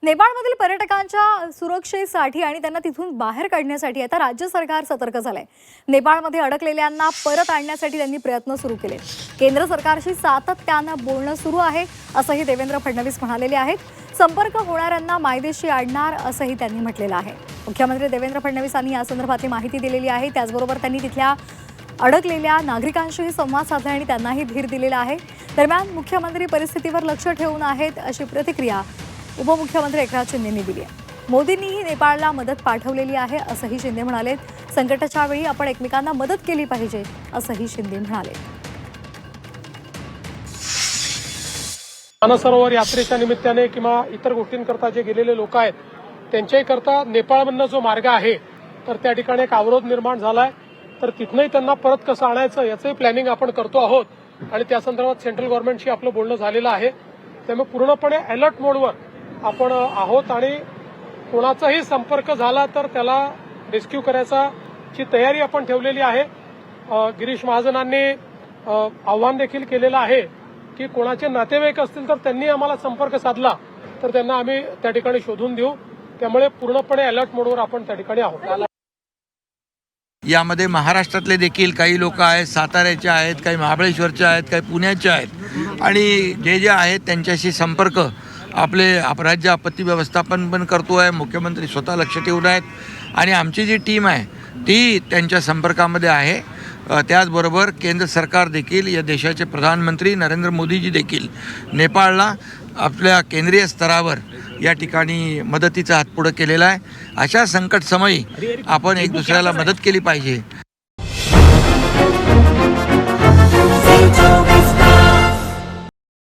नेपाळमधील पर्यटकांच्या सुरक्षेसाठी आणि त्यांना तिथून बाहेर काढण्यासाठी आता राज्य सरकार सतर्क झालंय। नेपाळमध्ये अडकलेल्यांना परत आणण्यासाठी त्यांनी प्रयत्न सुरू केले। केंद्र सरकारशी सातत्यानं बोलणं सुरू आहे असंही देवेंद्र फडणवीस म्हणालेले आहेत। संपर्क होणाऱ्यांना मायदेशी आणणार असंही त्यांनी म्हटलेलं आहे। मुख्यमंत्री देवेंद्र फडणवीसांनी या संदर्भातली माहिती दिलेली आहे। त्याचबरोबर त्यांनी तिथल्या अडकलेल्या नागरिकांशीही संवाद साधला आणि त्यांनाही धीर दिलेला आहे। दरम्यान मुख्यमंत्री परिस्थितीवर लक्ष ठेवून आहेत अशी प्रतिक्रिया उपमुख्यमंत्री एकनाथ शिंदेंनी दिली आहे। मोदींनीही नेपाळला मदत पाठवलेली आहे असंही शिंदे म्हणाले। संकटाच्या वेळी आपण एकमेकांना मदत केली पाहिजे असंही शिंदे म्हणाले। मानसरोवर यात्रेच्या निमित्ताने किंवा इतर गोष्टींकरता जे गेलेले लोक आहेत त्यांच्याही करता नेपाळमधनं जो मार्ग आहे तर त्या ठिकाणी एक अवरोध निर्माण झालाय, तर तिथनंही त्यांना परत कसं आणायचं याचंही प्लॅनिंग आपण करतो आहोत आणि त्या संदर्भात सेंट्रल गव्हर्नमेंटशी आपलं बोलणं झालेलं आहे। त्यामुळे पूर्णपणे अलर्ट मोडवर आपण आहोत आणि कोणाचाही संपर्क झाला तर त्याला रेस्क्यू करायची तयारी आपण ठेवलेली आहे। गिरीश महाजनांनी आव्हान देखील केलेलं आहे की कोणाचे नातेवाईक असतील तर त्यांनी आम्हाला संपर्क साधला तर त्यांना आम्ही त्या ठिकाणी शोधून देऊ। त्यामुळे पूर्णपणे अलर्ट मोडवर आपण त्या ठिकाणी आहोत। यामध्ये महाराष्ट्रातले देखील काही लोक आहेत, साताऱ्याचे आहेत, काही महाबळेश्वरचे आहेत, काही पुण्याचे आहेत आणि जे आहेत त्यांच्याशी संपर्क आपले राज्य आपत्ती व्यवस्थापन पण करतो आहे। मुख्यमंत्री स्वतः लक्ष ठेवून आहेत आणि आमची जी टीम आहे ती त्यांच्या संपर्कामध्ये आहे। त्याचबरोबर केंद्र सरकार देखील, या देशाचे प्रधानमंत्री नरेंद्र मोदीजी देखील नेपाळला आपल्या केंद्रीय स्तरावर या ठिकाणी मदतीचा हात पुढे केलेला आहे। अशा संकट समयी आपण एक दुसऱ्याला मदत केली पाहिजे